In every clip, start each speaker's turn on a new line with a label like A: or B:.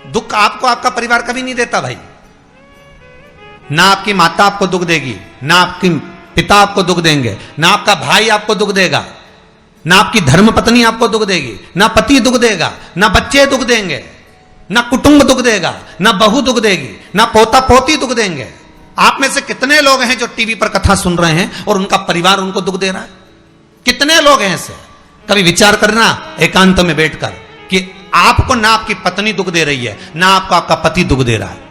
A: दुख आपको आपका परिवार कभी नहीं देता भाई। ना आपकी माता आपको दुख देगी, ना आपकी पिता आपको दुख देंगे, ना आपका भाई आपको दुख देगा, ना आपकी धर्म पत्नी आपको दुख देगी, ना पति दुख देगा, ना बच्चे दुख देंगे, ना कुटुंब दुख देगा, ना बहू दुख देगी, ना पोता पोती दुख देंगे। आप में से कितने लोग हैं जो टीवी पर कथा सुन रहे हैं और उनका परिवार उनको दुख दे रहा है? कितने लोग हैं ऐसे? कभी विचार करना एकांत में बैठकर कि आपको ना आपकी पत्नी दुख दे रही है, ना आपको आपका पति दुख दे रहा है,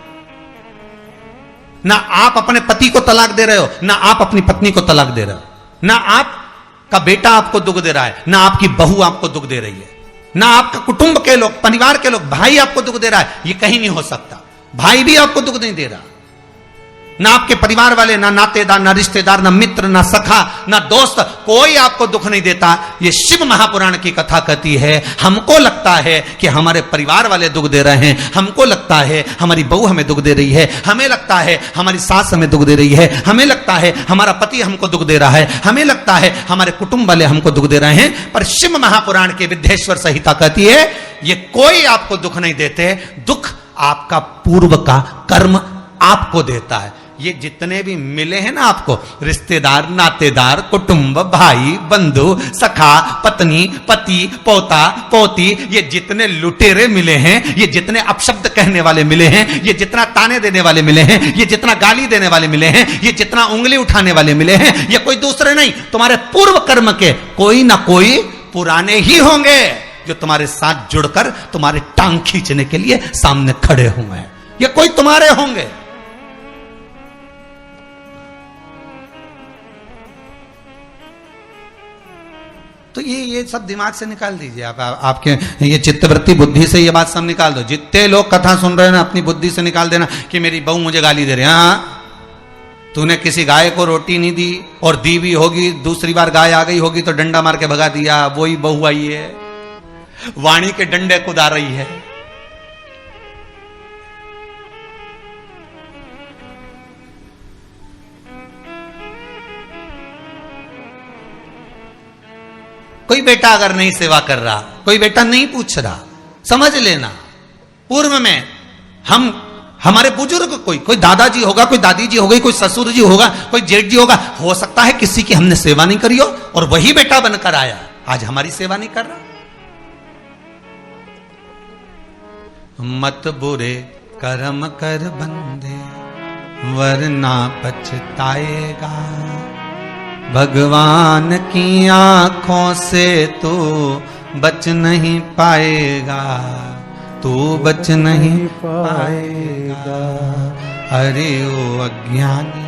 A: ना आप अपने पति को तलाक दे रहे हो, ना आप अपनी पत्नी को तलाक दे रहे हो, ना आपका बेटा आपको दुख दे रहा है, ना आपकी बहू आपको दुख दे रही है, ना आपका कुटुंब के लोग, परिवार के लोग, भाई आपको दुख दे रहा है। ये कहीं नहीं हो सकता। भाई भी आपको दुख नहीं दे रहा, ना आपके परिवार वाले, ना नातेदार, ना रिश्तेदार, ना मित्र, ना सखा, ना दोस्त, कोई आपको दुख नहीं देता। ये शिव महापुराण की कथा कहती है हमको लगता है कि हमारे परिवार वाले दुख दे रहे हैं, हमको लगता है हमारी बहू हमें दुख दे रही है, हमें लगता है हमारी सास हमें दुख दे रही है, हमें लगता है हमारा पति हमको दुख दे रहा है, हमें लगता है हमारे कुटुंब वाले हमको दुख दे रहे हैं। पर शिव महापुराण की विद्येश्वर संहिता कहती है ये कोई आपको दुख नहीं देते, दुख आपका पूर्व का कर्म आपको देता है। ये जितने भी मिले हैं ना आपको, रिश्तेदार, नातेदार, कुटुंब, भाई, बंधु, सखा, पत्नी, पति, पोता, पोती, ये जितने लुटेरे मिले हैं, ये जितने अपशब्द कहने वाले मिले हैं, ये जितना ताने देने वाले मिले हैं, ये जितना गाली देने वाले मिले हैं, ये जितना उंगली उठाने वाले मिले हैं, ये कोई दूसरे नहीं, तुम्हारे पूर्व कर्म के कोई ना कोई पुराने ही होंगे जो तुम्हारे साथ जुड़कर तुम्हारे टांग खींचने के लिए सामने खड़े हुए हैं। ये कोई तुम्हारे होंगे। तो ये सब दिमाग से निकाल दीजिए आप, आपके ये चित्तवृत्ति बुद्धि से ये बात सब निकाल दो। जितने लोग कथा सुन रहे हैं ना, अपनी बुद्धि से निकाल देना कि मेरी बहू मुझे गाली दे रही है। हाँ, तूने किसी गाय को रोटी नहीं दी और दी भी होगी, दूसरी बार गाय आ गई होगी तो डंडा मार के भगा दिया, वही बहू आई है, वाणी के डंडे कुदा रही है। कोई बेटा अगर नहीं सेवा कर रहा, कोई बेटा नहीं पूछ रहा, समझ लेना पूर्व में हमारे बुजुर्ग, कोई दादाजी होगा, कोई दादी जी होगी, कोई ससुर जी होगा, कोई जेठ जी होगा, हो सकता है किसी की हमने सेवा नहीं करी हो और वही बेटा बनकर आया, आज हमारी सेवा नहीं कर रहा। मत बुरे कर्म कर बंदे वरना पछताएगा, भगवान की आंखों से तो बच नहीं पाएगा, तू बच नहीं पाएगा। अरे ओ अज्ञानी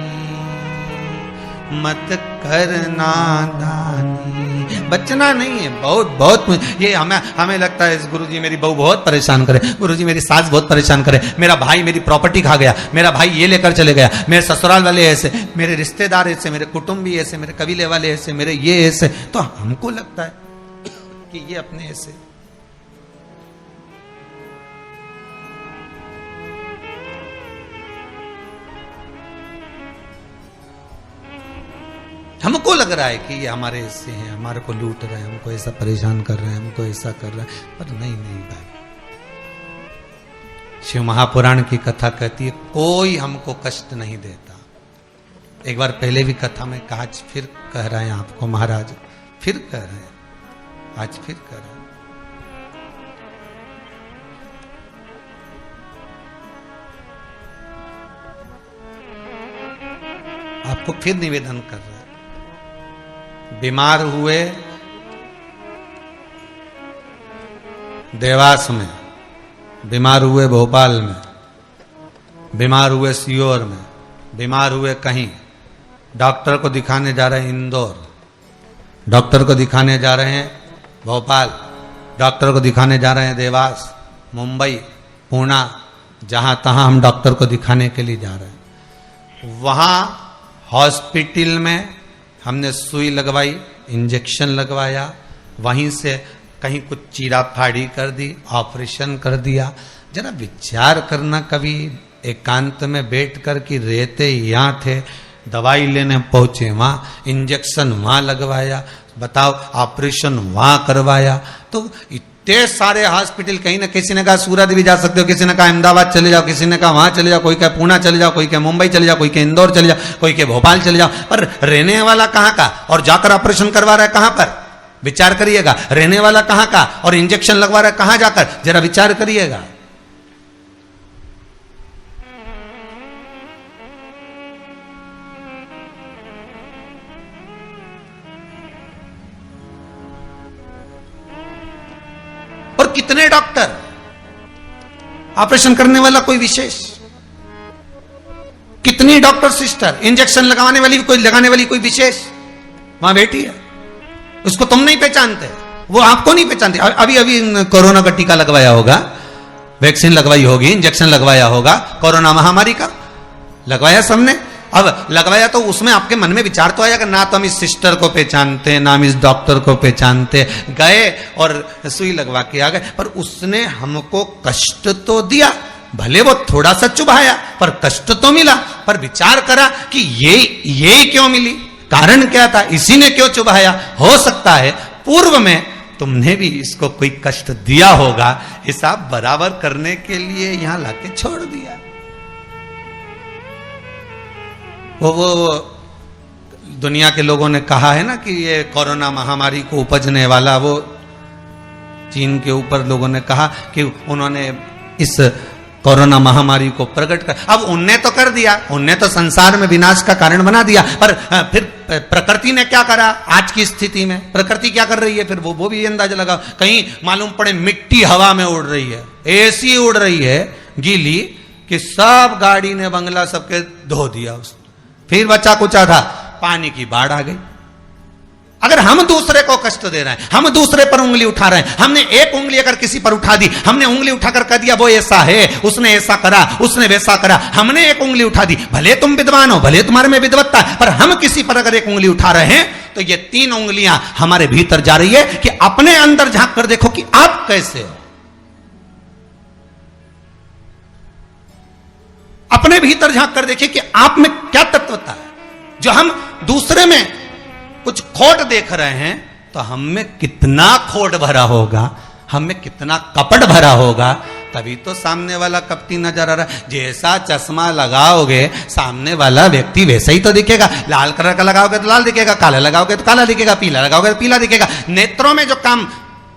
A: मत करना दानी, बचना नहीं है। बहुत ये हमें लगता है गुरुजी मेरी बहू बहुत परेशान करे, गुरुजी मेरी सास बहुत परेशान करे, मेरा भाई मेरी प्रॉपर्टी खा गया, मेरा भाई ये लेकर चले गया, मेरे ससुराल वाले ऐसे, मेरे रिश्तेदार ऐसे, मेरे कुटुंबी ऐसे, मेरे कबीले वाले ऐसे, मेरे ये ऐसे। तो हमको लगता है कि ये अपने ऐसे। हमको लग रहा है कि ये हमारे ऐसे हैं, हमारे को लूट रहे हैं, हमको ऐसा परेशान कर रहे हैं, हमको ऐसा कर रहे हैं, पर नहीं भाई। शिव महापुराण की कथा कहती है कोई हमको कष्ट नहीं देता। एक बार पहले भी कथा में कहा, आज फिर कह रहे हैं आपको महाराज, फिर कह रहे हैं, आज फिर कह रहे हैं। आपको फिर निवेदन कर रहे हैं। बीमार हुए देवास में, बीमार हुए भोपाल में, बीमार हुए सीहोर में, बीमार हुए कहीं, डॉक्टर को दिखाने जा रहे हैं इंदौर, डॉक्टर को दिखाने जा रहे हैं भोपाल, डॉक्टर को दिखाने जा रहे हैं देवास, मुंबई, पुणे, जहां तहां हम डॉक्टर को दिखाने के लिए जा रहे हैं। वहां हॉस्पिटल में हमने सुई लगवाई, इंजेक्शन लगवाया, वहीं से कहीं कुछ चीरा फाड़ी कर दी, ऑपरेशन कर दिया। जरा विचार करना कभी एकांत में बैठ कर कि रहते यहाँ थे, दवाई लेने पहुंचे वहां, इंजेक्शन वहां लगवाया, बताओ ऑपरेशन वहां करवाया, तो इतने सारे हॉस्पिटल, कहीं ना किसी ने कहा सूरत भी जा सकते हो, किसी ने कहा अहमदाबाद चले जाओ, किसी ने कहा वहां चले जाओ, कोई कहा पुणे चले जाओ, कोई कहा मुंबई चले जाओ, कोई कहा इंदौर चले जाओ, कोई कहा भोपाल चले जाओ, पर रहने वाला कहां का और जाकर ऑपरेशन करवा रहा है कहां पर? विचार करिएगा। रहने वाला कहां का और इंजेक्शन लगवा रहा है कहां जाकर? जरा विचार करिएगा। और कितने डॉक्टर, ऑपरेशन करने वाला कोई विशेष, कितनी डॉक्टर सिस्टर, इंजेक्शन लगाने वाली कोई विशेष वहां बैठी है, उसको तुम नहीं पहचानते, वो आपको नहीं पहचानते। अभी कोरोना का टीका लगवाया होगा, वैक्सीन लगवाई होगी, इंजेक्शन लगवाया होगा, कोरोना महामारी का लगवाया सबने। अब लगवाया तो उसमें आपके मन में विचार तो आया कि ना तो हम इस सिस्टर को पहचानते, ना हम इस डॉक्टर को पहचानते, गए और सुई लगवा के आ गए, पर उसने हमको कष्ट तो दिया, भले वो थोड़ा सा चुभाया पर कष्ट तो मिला। पर विचार करा कि ये क्यों मिली, कारण क्या था, इसी ने क्यों चुभाया? हो सकता है पूर्व में तुमने भी इसको कोई कष्ट दिया होगा, हिसाब बराबर करने के लिए यहां लाके छोड़ दिया। वो दुनिया के लोगों ने कहा है ना कि ये कोरोना महामारी को उपजने वाला, वो चीन के ऊपर लोगों ने कहा कि उन्होंने इस कोरोना महामारी को प्रकट कर, अब उनने तो कर दिया, उनने तो संसार में विनाश का कारण बना दिया, पर फिर प्रकृति ने क्या करा? आज की स्थिति में प्रकृति क्या कर रही है? फिर वो भी अंदाजा लगाओ। कहीं मालूम पड़े मिट्टी हवा में उड़ रही है, ऐसी उड़ रही है गीली कि सब गाड़ी ने बंगला सबके धो दिया उसने। फिर बचा कुचा था, पानी की बाढ़ आ गई। अगर हम दूसरे को कष्ट दे रहे हैं, हम दूसरे पर उंगली उठा रहे हैं, हमने एक उंगली अगर किसी पर उठा दी, हमने उंगली उठाकर कह दिया वो ऐसा है, उसने ऐसा करा, उसने वैसा करा, हमने एक उंगली उठा दी, भले तुम विद्वान हो, भले तुम्हारे में विद्वत्ता है, पर हम किसी पर अगर एक उंगली उठा रहे हैं तो ये 3 उंगलियां हमारे भीतर जा रही है कि अपने अंदर झांक कर देखो कि आप कैसे हो, अपने भीतर झांक कर देखिए कि आप में क्या तत्वता है। जो हम दूसरे में कुछ खोट देख रहे हैं तो हम में कितना खोट भरा होगा, हम में कितना कपट भरा होगा, तभी तो सामने वाला कपटी नजर आ रहा है। जैसा चश्मा लगाओगे सामने वाला व्यक्ति वैसा ही तो दिखेगा। लाल कलर का लगाओगे तो लाल दिखेगा, काला लगाओगे तो काला दिखेगा, पीला लगाओगे तो पीला दिखेगा। नेत्रों में जो काम,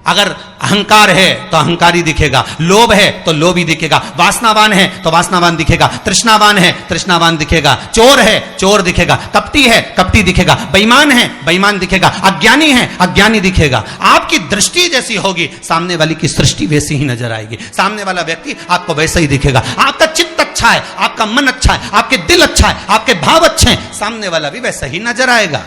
A: अगर अहंकार है तो अहंकारी दिखेगा, लोभ है तो लोभी दिखेगा, वासनावान है तो वासनावान दिखेगा, तृष्णावान है तृष्णावान दिखेगा, चोर है चोर दिखेगा, कपटी है कपटी दिखेगा, बेईमान है बेईमान दिखेगा, अज्ञानी है अज्ञानी दिखेगा। आपकी दृष्टि जैसी होगी सामने वाली की सृष्टि वैसी ही नजर आएगी, सामने वाला व्यक्ति आपको वैसा ही दिखेगा। आपका चित्त अच्छा है, आपका मन अच्छा है, आपके दिल अच्छा है, आपके भाव अच्छे हैं, सामने वाला भी वैसा ही नजर आएगा।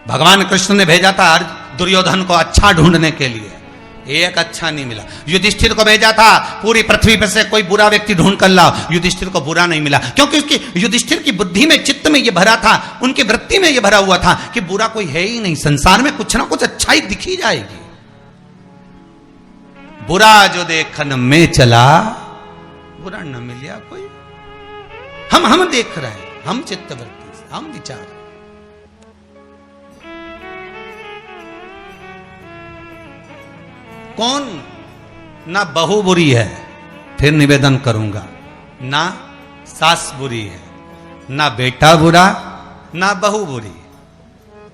A: भगवान कृष्ण ने भेजा था दुर्योधन को अच्छा ढूंढने के लिए, एक अच्छा नहीं मिला। युधिष्ठिर को भेजा था पूरी पृथ्वी पर से कोई बुरा व्यक्ति ढूंढ कर लाओ, युधिष्ठिर को बुरा नहीं मिला, क्योंकि उसकी युधिष्ठिर की बुद्धि में, चित्त में ये भरा था, उनकी वृत्ति में ये भरा हुआ था कि बुरा कोई है ही नहीं, संसार में कुछ ना कुछ अच्छाई दिखी जाएगी। बुरा जो देखन में चला बुरा न मिलिया कोई। हम देख रहे हैं, हम चित्तवृत्ति से, हम विचार, कौन ना बहू बुरी है, फिर निवेदन करूंगा, ना सास बुरी है, ना बेटा बुरा, ना बहू बुरी,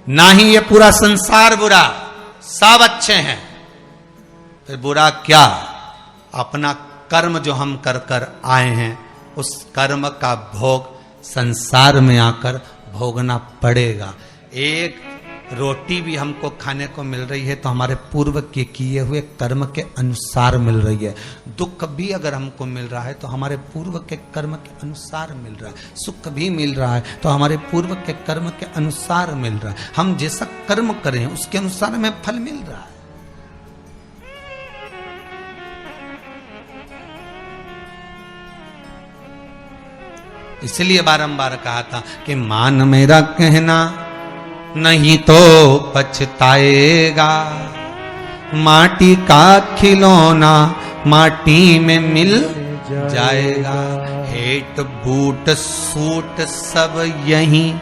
A: ना ही ये पूरा संसार बुरा, सब अच्छे हैं। फिर बुरा क्या? अपना कर्म जो हम कर कर आए हैं, उस कर्म का भोग संसार में आकर भोगना पड़ेगा। एक रोटी भी हमको खाने को मिल रही है तो हमारे पूर्व के किए हुए कर्म के अनुसार मिल रही है। दुख भी अगर हमको मिल रहा है तो हमारे पूर्व के कर्म के अनुसार मिल रहा है। सुख भी मिल रहा है तो हमारे पूर्व के कर्म के अनुसार मिल रहा है। हम जैसा कर्म करें उसके अनुसार हमें फल मिल रहा है। इसलिए बारंबार कहा था कि मान मेरा कहना नहीं तो पछताएगा, माटी का खिलौना माटी में मिल जाएगा, हेट बूट सूट सब यहीं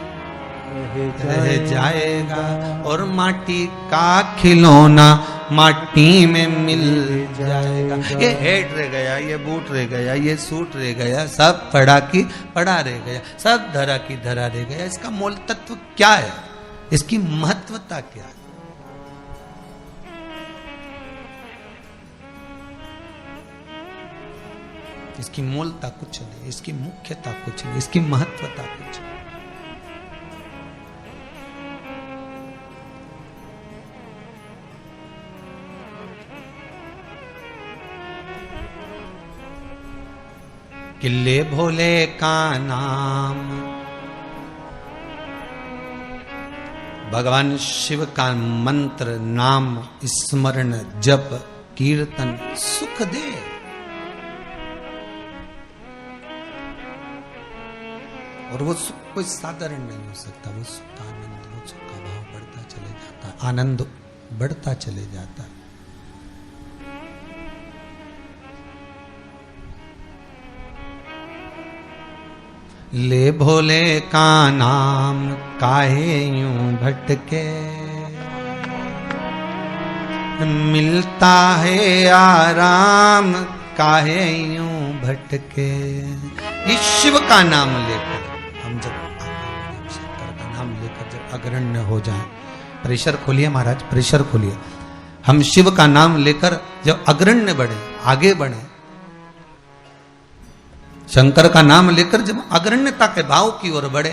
A: रह जाएगा, और माटी का खिलौना माटी में मिल जाएगा। ये हेड रह गया, ये बूट रह गया, ये सूट रह गया, सब पड़ा की पड़ा रह गया, सब धरा की धरा रह गया। इसका मूल तत्व क्या है? इसकी महत्वता क्या है? इसकी मूलता कुछ नहीं, इसकी मुख्यता कुछ नहीं, इसकी महत्वता कुछ नहीं। किले भोले का नाम, भगवान शिव का मंत्र, नाम स्मरण जप कीर्तन सुख दे। और वो सुख कोई साधारण नहीं हो सकता। वो सुख का आनंद, वो सुख का भाव बढ़ता चले जाता है, आनंद बढ़ता चले जाता है। ले भोले का नाम काहे यूं भटके, मिलता है आराम काहे यूं भटके। ये शिव का नाम लेकर हम जब शंकर का नाम लेकर जब अग्रण्य हो जाएं, प्रेशर खोलिए महाराज, प्रेशर खोलिए। हम शिव का नाम लेकर जब अग्रण्य बढ़े, आगे बढ़े, शंकर का नाम लेकर जब अग्रण्यता के भाव की ओर बढ़े,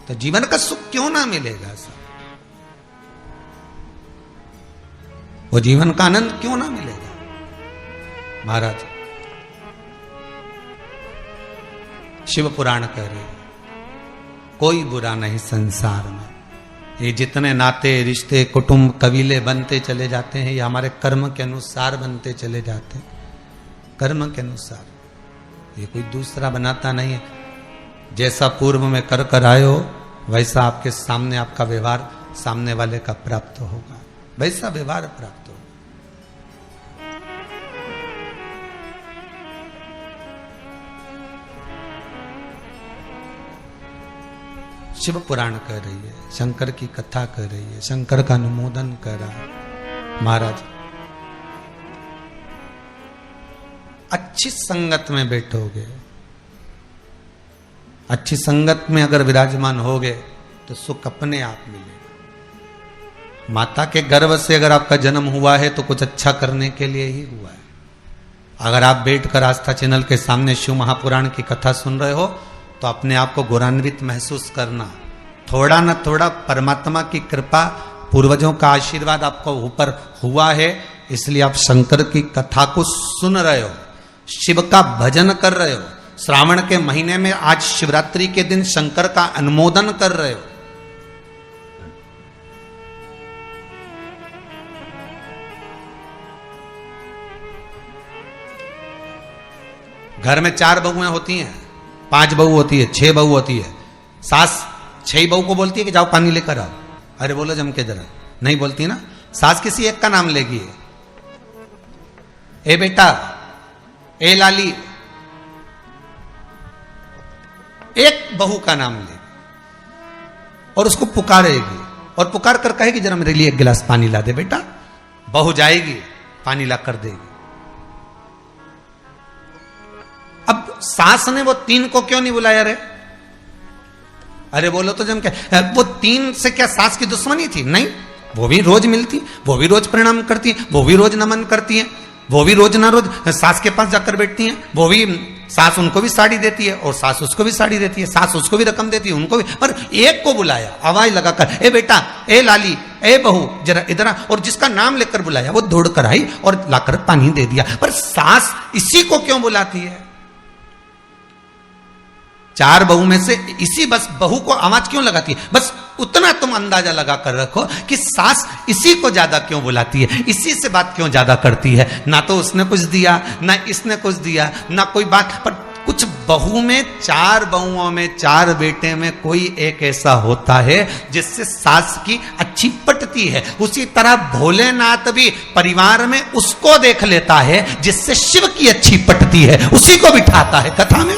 A: तो जीवन का सुख क्यों ना मिलेगा सर? वो जीवन का आनंद क्यों ना मिलेगा? महाराज शिव पुराण कह रहे, कोई बुरा नहीं संसार में। ये जितने नाते रिश्ते कुटुंब कबीले बनते चले जाते हैं, ये हमारे कर्म के अनुसार बनते चले जाते हैं, कर्म के अनुसार। ये कोई दूसरा बनाता नहीं है। जैसा पूर्व में कर कर आए हो, वैसा आपके सामने आपका व्यवहार सामने वाले का प्राप्त होगा, वैसा व्यवहार प्राप्त होगा। शिव पुराण कह रही है, शंकर की कथा कर रही है, शंकर का अनुमोदन कर रहा है। महाराज अच्छी संगत में बैठोगे, अच्छी संगत में अगर विराजमान होगे तो सुख अपने आप मिलेगा। माता के गर्भ से अगर आपका जन्म हुआ है तो कुछ अच्छा करने के लिए ही हुआ है। अगर आप बैठकर आस्था चैनल के सामने शिव महापुराण की कथा सुन रहे हो तो अपने आप को गौरवान्वित महसूस करना। थोड़ा न थोड़ा परमात्मा की कृपा, पूर्वजों का आशीर्वाद आपको ऊपर हुआ है, इसलिए आप शंकर की कथा को सुन रहे हो, शिव का भजन कर रहे हो। श्रावण के महीने में आज शिवरात्रि के दिन शंकर का अनुमोदन कर रहे हो। घर में 4 बहुएं होती हैं, 5 बहू होती है, 6 बहू होती है। सास 6 बहू को बोलती है कि जाओ पानी लेकर आओ, अरे बोलो जम के जरा, नहीं बोलती ना। सास किसी एक का नाम लेगी, ए बेटा, ए लाली, एक बहू का नाम लेगी और उसको पुकारेगी और पुकार कर कहेगी जरा मेरे लिए 1 गिलास पानी ला दे बेटा। बहू जाएगी, पानी ला कर देगी। अब सास ने वो 3 को क्यों नहीं बुलाया रे? अरे बोलो तो जम क्या, वो 3 से क्या सास की दुश्मनी थी? नहीं, वो भी रोज मिलती, वो भी रोज प्रणाम करती है, वो भी रोज नमन करती है, वो भी रोज ना रोज सास के पास जाकर बैठती हैं, वो भी सास उनको भी साड़ी देती है और सास उसको भी साड़ी देती है, सास उसको भी रकम देती है, उनको भी। पर एक को बुलाया आवाज लगाकर, ए बेटा, ए लाली, ए बहू, जरा इधर आ, और जिसका नाम लेकर बुलाया वो दौड़ कर आई और लाकर पानी दे दिया। पर सास इसी को क्यों बुलाती है? 4 बहू में से इसी बस बहू को आवाज क्यों लगाती है? बस उतना तुम अंदाजा लगा कर रखो कि सास इसी को ज्यादा क्यों बुलाती है, इसी से बात क्यों ज्यादा करती है। ना तो उसने कुछ दिया, ना इसने कुछ दिया, ना कोई बात। पर कुछ बहू में, 4 बहुओं में, 4 बेटे में कोई एक ऐसा होता है जिससे सास की अच्छी पटती है। उसी तरह भोलेनाथ भी परिवार में उसको देख लेता है जिससे शिव की अच्छी पटती है, उसी को बिठाता है कथा में।